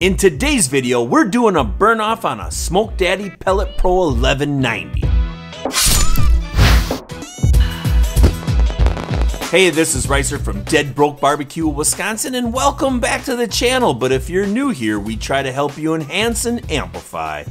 In today's video, we're doing a burn off on a Smoke Daddy Pellet Pro 1190. Hey, this is Ricer from Dead Broke Barbecue, Wisconsin, and welcome back to the channel. But if you're new here, we try to help you enhance and amplify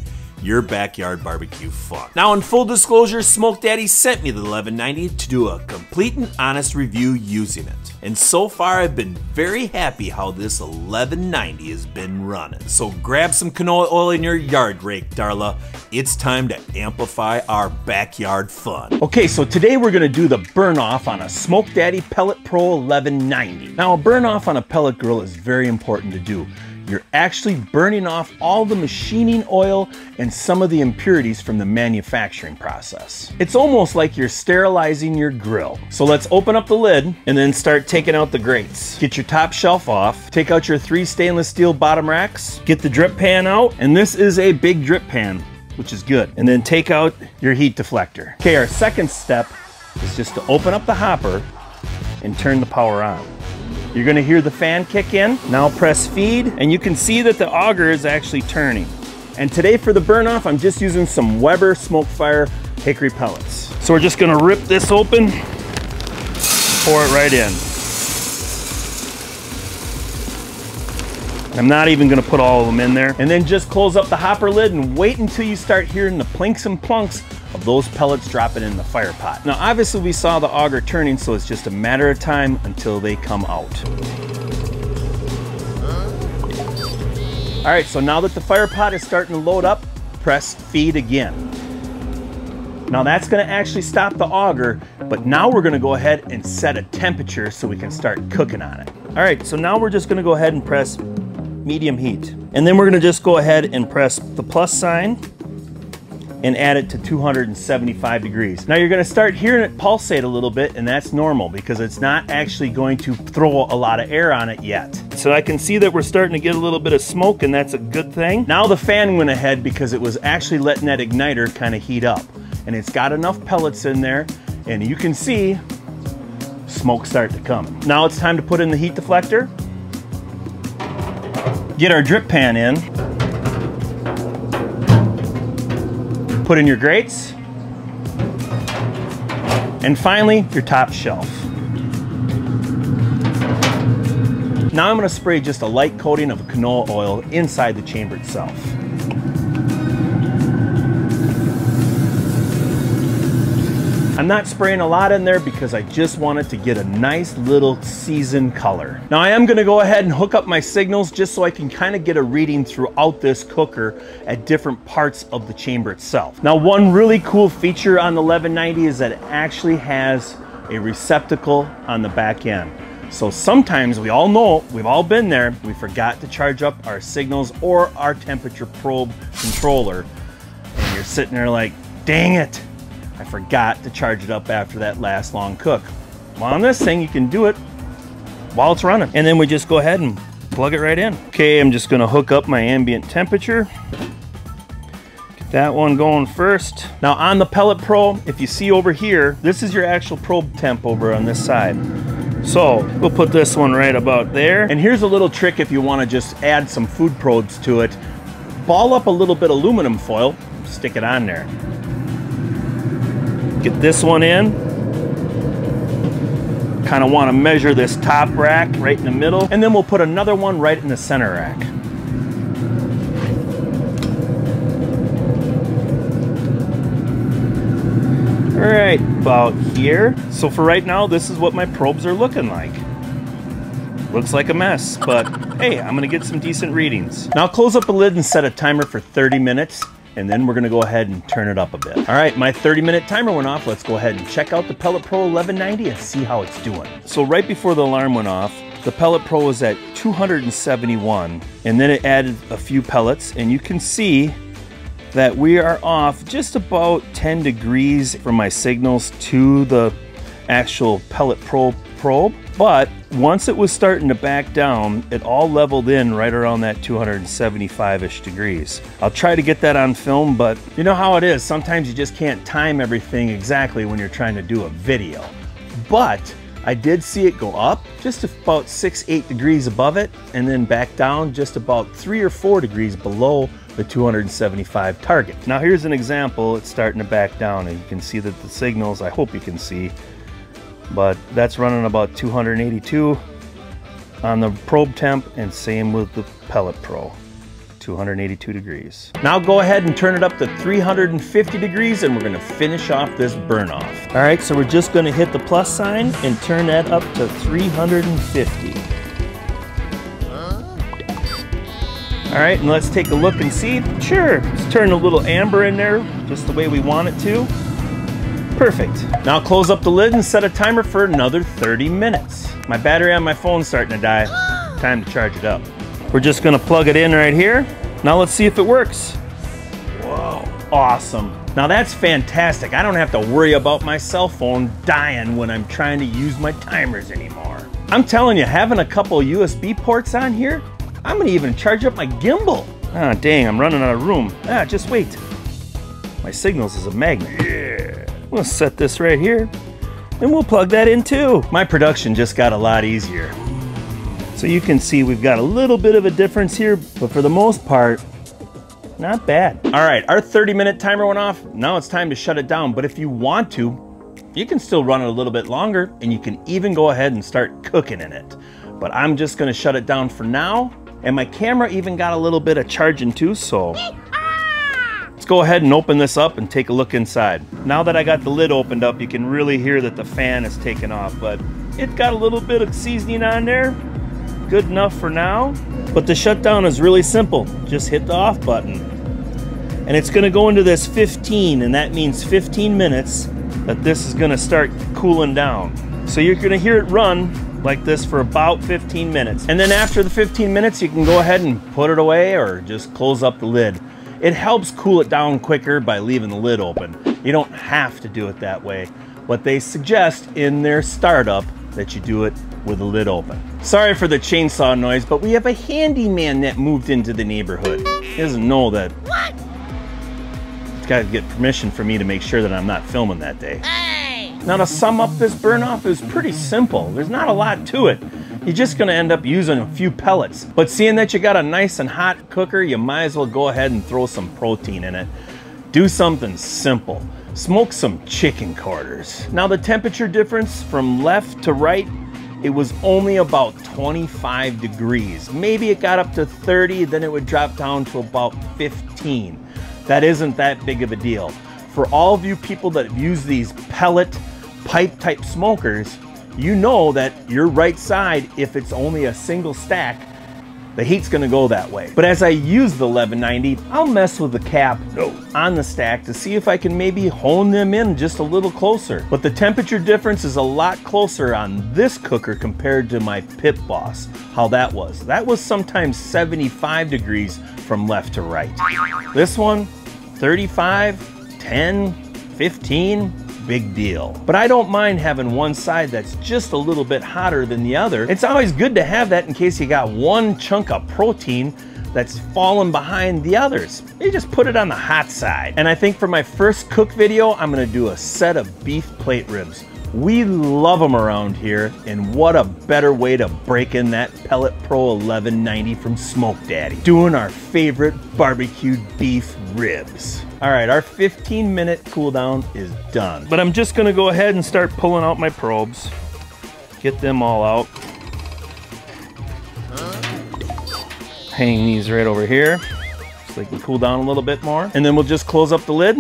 your backyard barbecue fun. Now, in full disclosure, Smoke Daddy sent me the 1190 to do a complete and honest review using it. And so far, I've been very happy how this 1190 has been running. So grab some canola oil in your yard rake, Darla. It's time to amplify our backyard fun. Okay, so today we're gonna do the burn off on a Smoke Daddy Pellet Pro 1190. Now, a burn off on a pellet grill is very important to do. You're actually burning off all the machining oil and some of the impurities from the manufacturing process. It's almost like you're sterilizing your grill. So let's open up the lid and then start taking out the grates. Get your top shelf off, take out your 3 stainless steel bottom racks, get the drip pan out, and this is a big drip pan, which is good. And then take out your heat deflector. Okay, our second step is just to open up the hopper and turn the power on. You're gonna hear the fan kick in. Now press feed, and you can see that the auger is actually turning. And today for the burn off, I'm just using some Weber Smokefire hickory pellets. So we're just gonna rip this open, pour it right in. I'm not even gonna put all of them in there. And then just close up the hopper lid and wait until you start hearing the plinks and plunks of those pellets dropping in the fire pot. Now obviously we saw the auger turning, so it's just a matter of time until they come out. All right, so now that the fire pot is starting to load up, press feed again. Now that's gonna actually stop the auger, but now we're gonna go ahead and set a temperature so we can start cooking on it. All right, so now we're just gonna go ahead and press medium heat. And then we're gonna just go ahead and press the plus sign and add it to 275 degrees. Now you're gonna start hearing it pulsate a little bit, and that's normal because it's not actually going to throw a lot of air on it yet. So I can see that we're starting to get a little bit of smoke, and that's a good thing. Now the fan went ahead because it was actually letting that igniter kind of heat up. And it's got enough pellets in there, and you can see smoke start to come. Now it's time to put in the heat deflector. Get our drip pan in. Put in your grates, and finally your top shelf. Now I'm going to spray just a light coating of canola oil inside the chamber itself. I'm not spraying a lot in there because I just want it to get a nice little seasoned color. Now I am gonna go ahead and hook up my signals just so I can kind of get a reading throughout this cooker at different parts of the chamber itself. Now one really cool feature on the 1190 is that it actually has a receptacle on the back end. So sometimes, we all know, we've all been there, we forgot to charge up our signals or our temperature probe controller, and you're sitting there like, dang it, I forgot to charge it up after that last long cook. Well, on this thing, you can do it while it's running. And then we just go ahead and plug it right in. Okay, I'm just gonna hook up my ambient temperature. Get that one going first. Now on the Pellet Pro, if you see over here, this is your actual probe temp over on this side. So we'll put this one right about there. And here's a little trick if you wanna just add some food probes to it. Ball up a little bit of aluminum foil, stick it on there. Get this one in. Kind of want to measure this top rack right in the middle, and then we'll put another one right in the center rack. All right, about here. So for right now, this is what my probes are looking like. Looks like a mess, but hey, I'm gonna get some decent readings. Now close up the lid and set a timer for 30 minutes. And then we're gonna go ahead and turn it up a bit. All right, my 30-minute timer went off. Let's go ahead and check out the Pellet Pro 1190 and see how it's doing. So right before the alarm went off, the Pellet Pro was at 271, and then it added a few pellets, and you can see that we are off just about 10 degrees from my signals to the actual Pellet Pro probe. But once it was starting to back down, it all leveled in right around that 275-ish degrees. I'll try to get that on film, but you know how it is. Sometimes you just can't time everything exactly when you're trying to do a video. But I did see it go up just about 6-8 degrees above it, and then back down just about 3 or 4 degrees below the 275 target. Now here's an example. It's starting to back down, and you can see that the signals, I hope you can see, but that's running about 282 on the probe temp, and same with the Pellet Pro. 282 degrees. Now go ahead and turn it up to 350 degrees and we're gonna finish off this burn off. All right, so we're just gonna hit the plus sign and turn that up to 350. All right, and let's take a look and see. Sure, let's turn a little amber in there, just the way we want it to. Perfect. Now close up the lid and set a timer for another 30 minutes. My battery on my phone's starting to die. Time to charge it up. We're just gonna plug it in right here. Now let's see if it works. Whoa, awesome. Now that's fantastic. I don't have to worry about my cell phone dying when I'm trying to use my timers anymore. I'm telling you, having a couple USB ports on here, I'm gonna even charge up my gimbal. Ah, dang, I'm running out of room. Ah, just wait. My signals is a magnet. Yeah. We'll set this right here and we'll plug that in too. My production just got a lot easier. So you can see we've got a little bit of a difference here, but for the most part, not bad. All right, our 30-minute timer went off. Now it's time to shut it down. But if you want to, you can still run it a little bit longer, and you can even go ahead and start cooking in it. But I'm just gonna shut it down for now. And my camera even got a little bit of charging too, so let's go ahead and open this up and take a look inside. Now that I got the lid opened up, you can really hear that the fan is taken off, but it got a little bit of seasoning on there. Good enough for now, but the shutdown is really simple. Just hit the off button and it's gonna go into this 15, and that means 15 minutes that this is gonna start cooling down. So you're gonna hear it run like this for about 15 minutes. And then after the 15 minutes, you can go ahead and put it away or just close up the lid. It helps cool it down quicker by leaving the lid open. You don't have to do it that way, but they suggest in their startup that you do it with the lid open. Sorry for the chainsaw noise, but we have a handyman that moved into the neighborhood. He doesn't know that. What? He's got to get permission from me to make sure that I'm not filming that day. Hey! Now to sum up this burn off, it was pretty simple. There's not a lot to it. You're just gonna end up using a few pellets. But seeing that you got a nice and hot cooker, you might as well go ahead and throw some protein in it. Do something simple. Smoke some chicken quarters. Now the temperature difference from left to right, it was only about 25 degrees. Maybe it got up to 30, then it would drop down to about 15. That isn't that big of a deal. For all of you people that use these pellet pipe type smokers, you know that your right side, if it's only a single stack, the heat's gonna go that way. But as I use the 1190, I'll mess with the cap on the stack to see if I can maybe hone them in just a little closer. But the temperature difference is a lot closer on this cooker compared to my Pit Boss. How that was. That was sometimes 75 degrees from left to right. This one, 35, 10, 15, big deal. But I don't mind having one side that's just a little bit hotter than the other. It's always good to have that in case you got one chunk of protein that's falling behind the others. You just put it on the hot side. And I think for my first cook video, I'm gonna do a set of beef plate ribs. We love them around here, and what a better way to break in that Pellet Pro 1190 from Smoke Daddy. Doing our favorite barbecued beef ribs. All right, our 15-minute cool down is done. But I'm just gonna go ahead and start pulling out my probes. Get them all out. Hang these right over here so they can cool down a little bit more. And then we'll just close up the lid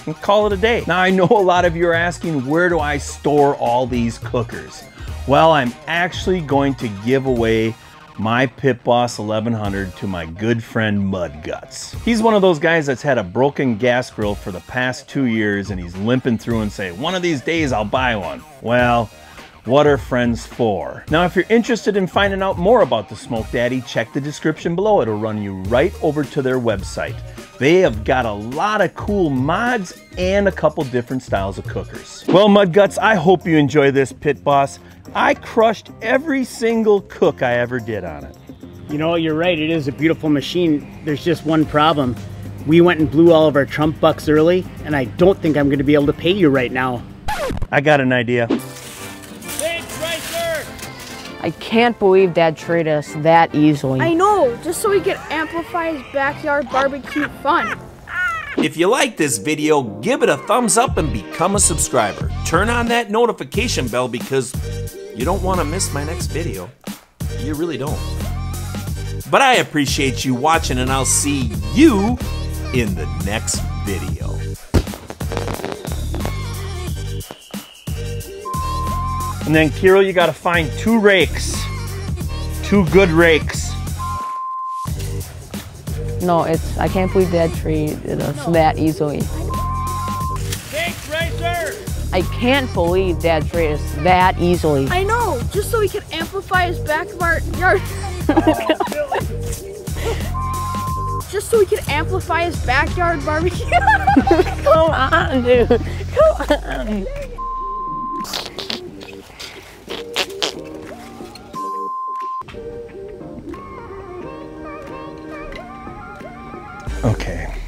and call it a day. Now I know a lot of you are asking, where do I store all these cookers? Well, I'm actually going to give away my Pit Boss 1100 to my good friend Mud Guts. He's one of those guys that's had a broken gas grill for the past 2 years, and he's limping through and saying, one of these days I'll buy one. Well, what are friends for? Now, if you're interested in finding out more about the Smoke Daddy, check the description below. It'll run you right over to their website. They have got a lot of cool mods and a couple different styles of cookers. Well, Mud Guts, I hope you enjoy this Pit Boss. I crushed every single cook I ever did on it. You know, you're right, it is a beautiful machine. There's just one problem. We went and blew all of our Trump bucks early, and I don't think I'm gonna be able to pay you right now. I got an idea. Thank I can't believe Dad traded us that easily. I know, just so we could amplify his backyard barbecue fun. If you like this video, give it a thumbs up and become a subscriber. Turn on that notification bell because you don't want to miss my next video. You really don't. But I appreciate you watching, and I'll see you in the next video. And then, Kirill, you gotta find 2 rakes. 2 good rakes. No, I can't believe Dad traded us that easily. Thanks, Racer! I can't believe Dad traded us that easily. I know, just so we could amplify his backyard. Just so we could amplify his backyard barbecue. Come on, dude. Come on. Okay.